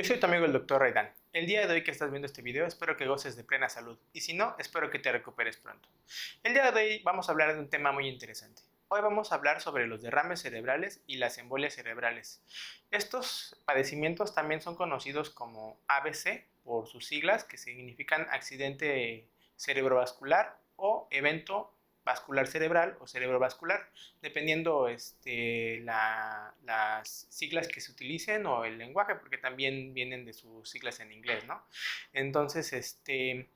Yo soy tu amigo el Dr. Raidan. El día de hoy que estás viendo este video espero que goces de plena salud y si no, espero que te recuperes pronto. El día de hoy vamos a hablar de un tema muy interesante. Hoy vamos a hablar sobre los derrames cerebrales y las embolias cerebrales. Estos padecimientos también son conocidos como ABC por sus siglas que significan accidente cerebrovascular o evento vascular cerebral o cerebrovascular, dependiendo las siglas que se utilicen o el lenguaje, porque también vienen de sus siglas en inglés, ¿no? Entonces, este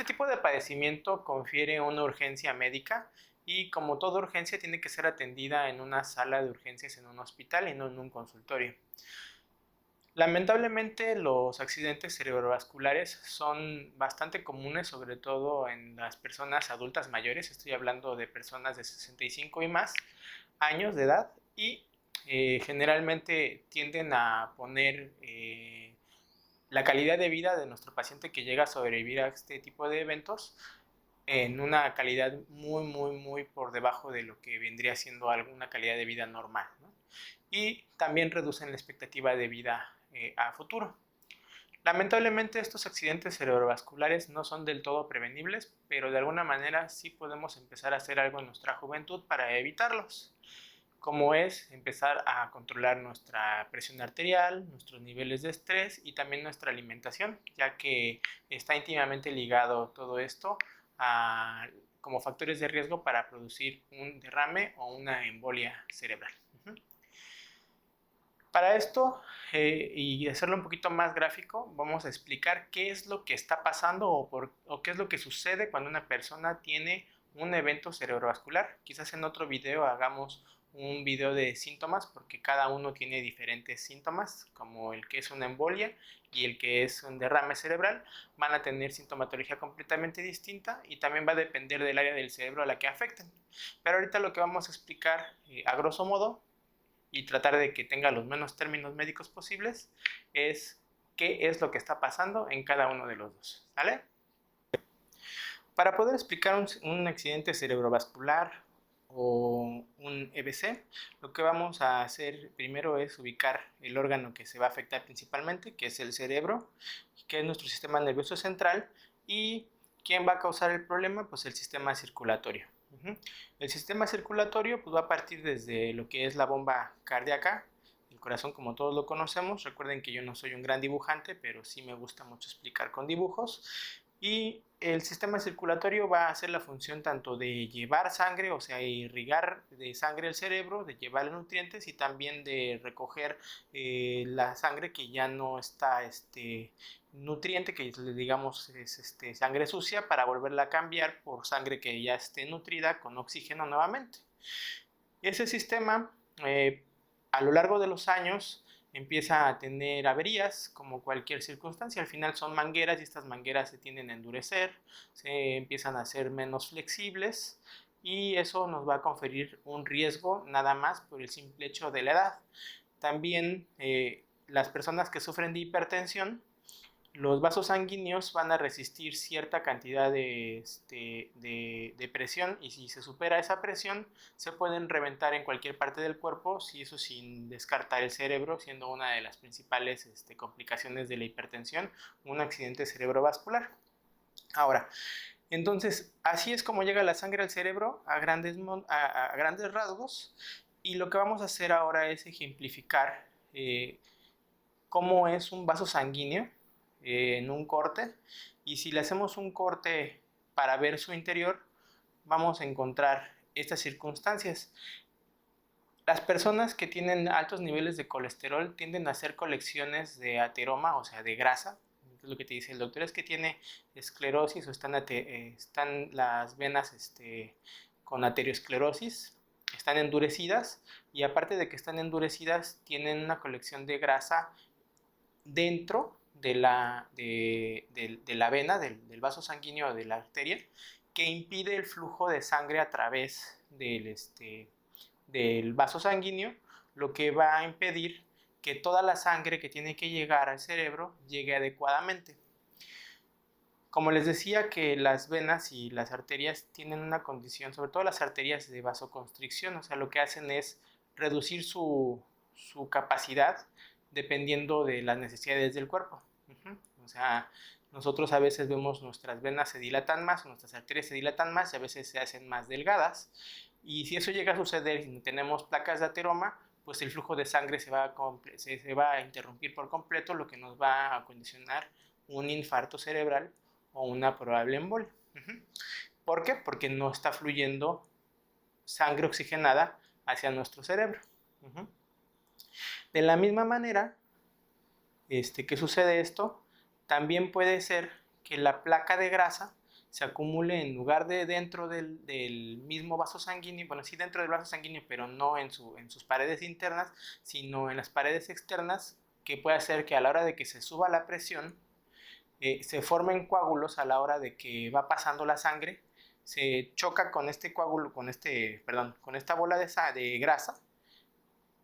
tipo de padecimiento confiere una urgencia médica y como toda urgencia tiene que ser atendida en una sala de urgencias en un hospital y no en un consultorio. Lamentablemente los accidentes cerebrovasculares son bastante comunes, sobre todo en las personas adultas mayores. Estoy hablando de personas de 65 y más años de edad y generalmente tienden a poner la calidad de vida de nuestro paciente que llega a sobrevivir a este tipo de eventos en una calidad muy por debajo de lo que vendría siendo alguna calidad de vida normal, ¿no? Y también reducen la expectativa de vida a futuro. Lamentablemente estos accidentes cerebrovasculares no son del todo prevenibles, pero de alguna manera sí podemos empezar a hacer algo en nuestra juventud para evitarlos, como es empezar a controlar nuestra presión arterial, nuestros niveles de estrés y también nuestra alimentación, ya que está íntimamente ligado todo esto a, como factores de riesgo para producir un derrame o una embolia cerebral. Para esto, y hacerlo un poquito más gráfico, vamos a explicar qué es lo que está pasando o qué es lo que sucede cuando una persona tiene un evento cerebrovascular. Quizás en otro video hagamos un video de síntomas, porque cada uno tiene diferentes síntomas, como el que es una embolia y el que es un derrame cerebral. Van a tener sintomatología completamente distinta y también va a depender del área del cerebro a la que afecten. Pero ahorita lo que vamos a explicar a grosso modo y tratar de que tenga los menos términos médicos posibles es qué es lo que está pasando en cada uno de los dos, ¿vale? Para poder explicar un accidente cerebrovascular o un EBC, lo que vamos a hacer primero es ubicar el órgano que se va a afectar principalmente, que es el cerebro, que es nuestro sistema nervioso central, y ¿quién va a causar el problema? Pues el sistema circulatorio. El sistema circulatorio pues, va a partir desde lo que es la bomba cardíaca, el corazón como todos lo conocemos. Recuerden que yo no soy un gran dibujante, pero sí me gusta mucho explicar con dibujos. Y el sistema circulatorio va a hacer la función tanto de llevar sangre, o sea, irrigar de sangre el cerebro, de llevarle nutrientes y también de recoger la sangre que ya no está nutriente, que digamos es sangre sucia, para volverla a cambiar por sangre que ya esté nutrida con oxígeno nuevamente. Ese sistema a lo largo de los años empieza a tener averías, como cualquier circunstancia. Al final son mangueras y estas mangueras se tienden a endurecer, se empiezan a ser menos flexibles y eso nos va a conferir un riesgo nada más por el simple hecho de la edad. También las personas que sufren de hipertensión, los vasos sanguíneos van a resistir cierta cantidad de presión y si se supera esa presión se pueden reventar en cualquier parte del cuerpo, y eso sin descartar el cerebro, siendo una de las principales complicaciones de la hipertensión un accidente cerebrovascular. Ahora, entonces, así es como llega la sangre al cerebro a grandes rasgos, y lo que vamos a hacer ahora es ejemplificar cómo es un vaso sanguíneo en un corte, y si le hacemos un corte para ver su interior vamos a encontrar estas circunstancias. Las personas que tienen altos niveles de colesterol tienden a hacer colecciones de ateroma, o sea de grasa. Lo que te dice el doctor es que tiene esclerosis o están las venas con aterosclerosis, están endurecidas, y aparte de que están endurecidas tienen una colección de grasa dentro de la vena, del vaso sanguíneo, de la arteria, que impide el flujo de sangre a través del vaso sanguíneo, lo que va a impedir que toda la sangre que tiene que llegar al cerebro llegue adecuadamente. Como les decía, que las venas y las arterias tienen una condición, sobre todo las arterias, de vasoconstricción, o sea, lo que hacen es reducir su capacidad dependiendo de las necesidades del cuerpo. O sea, nosotros a veces vemos nuestras venas se dilatan más, nuestras arterias se dilatan más y a veces se hacen más delgadas. Y si eso llega a suceder y tenemos placas de ateroma, pues el flujo de sangre se va a interrumpir por completo, lo que nos va a condicionar un infarto cerebral o una probable embolia. ¿Por qué? Porque no está fluyendo sangre oxigenada hacia nuestro cerebro. De la misma manera que sucede esto, también puede ser que la placa de grasa se acumule en lugar de dentro del mismo vaso sanguíneo, bueno, sí dentro del vaso sanguíneo, pero no en sus paredes internas, sino en las paredes externas, que puede hacer que a la hora de que se suba la presión, se formen coágulos a la hora de que va pasando la sangre, se choca con este coágulo, con esta bola de grasa,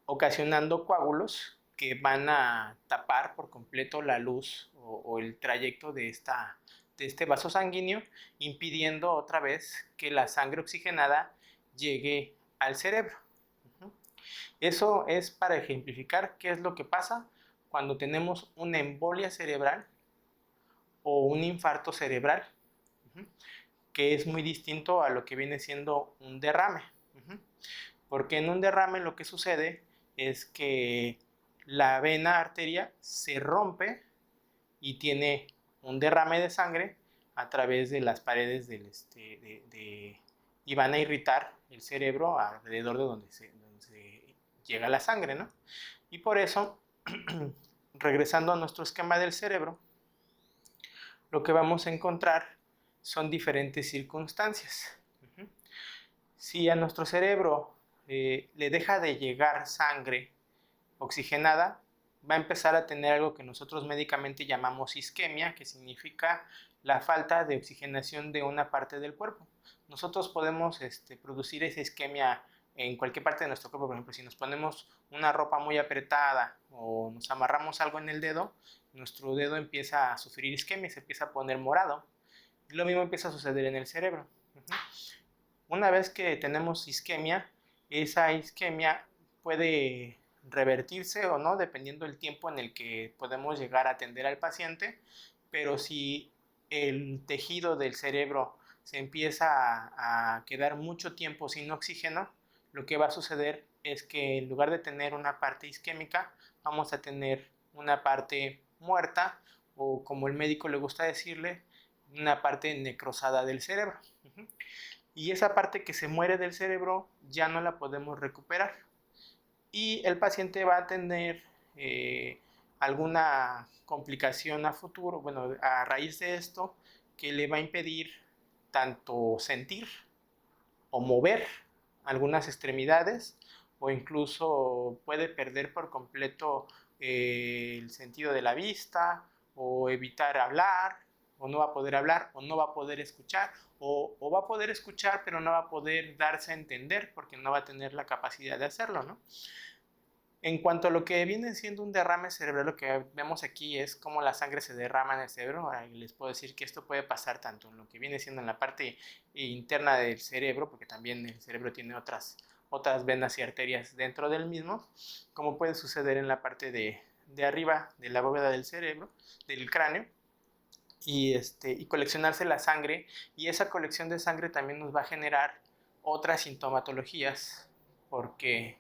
ocasionando coágulos que van a tapar por completo la luz o el trayecto de este vaso sanguíneo, impidiendo otra vez que la sangre oxigenada llegue al cerebro. Eso es para ejemplificar qué es lo que pasa cuando tenemos una embolia cerebral o un infarto cerebral, que es muy distinto a lo que viene siendo un derrame. Porque en un derrame lo que sucede es que la vena arteria se rompe y tiene un derrame de sangre a través de las paredes y van a irritar el cerebro alrededor de donde se llega la sangre, ¿no? Y por eso, regresando a nuestro esquema del cerebro, lo que vamos a encontrar son diferentes circunstancias. Si a nuestro cerebro le deja de llegar sangre oxigenada, va a empezar a tener algo que nosotros médicamente llamamos isquemia, que significa la falta de oxigenación de una parte del cuerpo. Nosotros podemos producir esa isquemia en cualquier parte de nuestro cuerpo. Por ejemplo, si nos ponemos una ropa muy apretada o nos amarramos algo en el dedo, nuestro dedo empieza a sufrir isquemia, se empieza a poner morado. Y lo mismo empieza a suceder en el cerebro. Una vez que tenemos isquemia, esa isquemia puede revertirse o no, dependiendo del tiempo en el que podemos llegar a atender al paciente, pero si el tejido del cerebro se empieza a quedar mucho tiempo sin oxígeno, lo que va a suceder es que en lugar de tener una parte isquémica, vamos a tener una parte muerta, o como el médico le gusta decirle, una parte necrosada del cerebro. Y esa parte que se muere del cerebro ya no la podemos recuperar. Y el paciente va a tener alguna complicación a futuro, bueno, a raíz de esto, que le va a impedir tanto sentir o mover algunas extremidades, o incluso puede perder por completo el sentido de la vista, o evitar hablar, o no va a poder hablar, o no va a poder escuchar, o va a poder escuchar pero no va a poder darse a entender porque no va a tener la capacidad de hacerlo, ¿no? En cuanto a lo que viene siendo un derrame cerebral, lo que vemos aquí es cómo la sangre se derrama en el cerebro. Ahora les puedo decir que esto puede pasar tanto en lo que viene siendo en la parte interna del cerebro, porque también el cerebro tiene otras venas y arterias dentro del mismo, como puede suceder en la parte de arriba de la bóveda del cerebro, del cráneo, y coleccionarse la sangre, y esa colección de sangre también nos va a generar otras sintomatologías, porque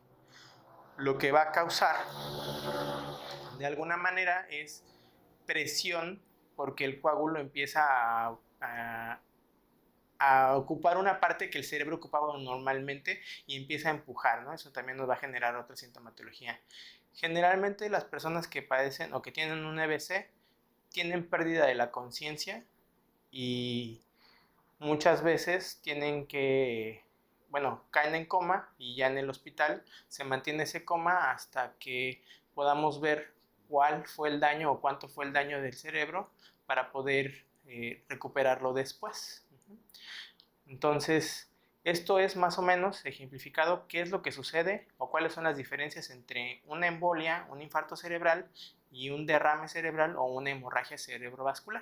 lo que va a causar de alguna manera es presión, porque el coágulo empieza a ocupar una parte que el cerebro ocupaba normalmente y empieza a empujar, ¿no? Eso también nos va a generar otra sintomatología. Generalmente las personas que padecen o que tienen un EBC tienen pérdida de la conciencia y muchas veces caen en coma, y ya en el hospital se mantiene ese coma hasta que podamos ver cuál fue el daño o cuánto fue el daño del cerebro para poder recuperarlo después. Entonces, esto es más o menos ejemplificado qué es lo que sucede o cuáles son las diferencias entre una embolia, un infarto cerebral, y un derrame cerebral o una hemorragia cerebrovascular.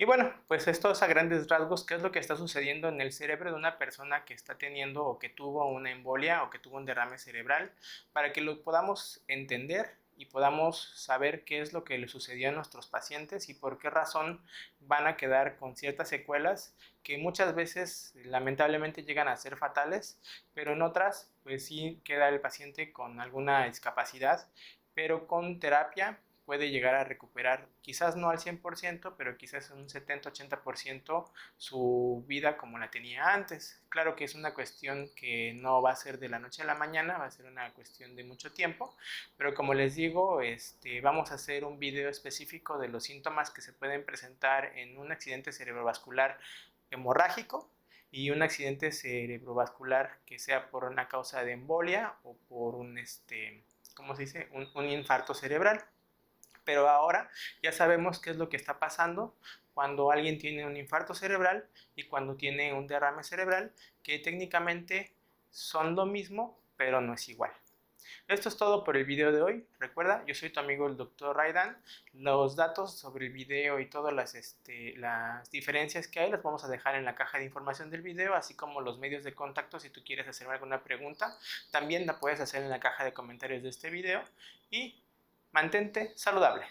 Y bueno, pues esto es a grandes rasgos qué es lo que está sucediendo en el cerebro de una persona que está teniendo o que tuvo una embolia o que tuvo un derrame cerebral, para que lo podamos entender y podamos saber qué es lo que le sucedió a nuestros pacientes y por qué razón van a quedar con ciertas secuelas que muchas veces lamentablemente llegan a ser fatales, pero en otras pues sí queda el paciente con alguna discapacidad, pero con terapia puede llegar a recuperar, quizás no al 100%, pero quizás un 70-80% su vida como la tenía antes. Claro que es una cuestión que no va a ser de la noche a la mañana, va a ser una cuestión de mucho tiempo, pero como les digo, vamos a hacer un video específico de los síntomas que se pueden presentar en un accidente cerebrovascular hemorrágico y un accidente cerebrovascular que sea por una causa de embolia o por ¿cómo se dice? Un infarto cerebral. Pero ahora ya sabemos qué es lo que está pasando cuando alguien tiene un infarto cerebral y cuando tiene un derrame cerebral, que técnicamente son lo mismo, pero no es igual. Esto es todo por el video de hoy. Recuerda, yo soy tu amigo el Dr. Raidan. Los datos sobre el video y todas las diferencias que hay las vamos a dejar en la caja de información del video, así como los medios de contacto si tú quieres hacerme alguna pregunta. También la puedes hacer en la caja de comentarios de este video y mantente saludable.